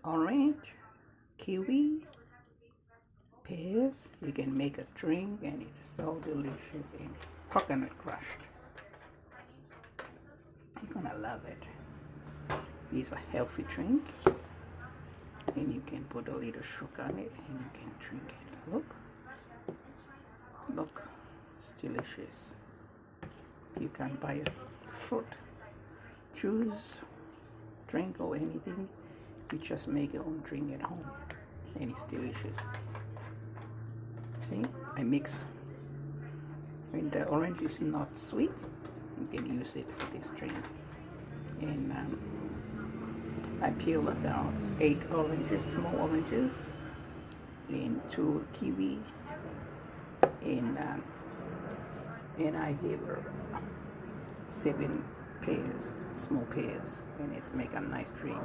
orange, kiwi, pears. You can make a drink and it's so delicious in coconut crushed. You're gonna love it. It's a healthy drink and you can put a little sugar on it and you can drink it. Look, it's delicious. You can buy a fruit, juice, drink or anything. You just make your own drink at home and it's delicious. See, I mix. When the orange is not sweet, you can use it for this drink. And I peel about 8 oranges, small oranges, and 2 kiwi, and I give her 7 pears, small pears, and it's make a nice drink.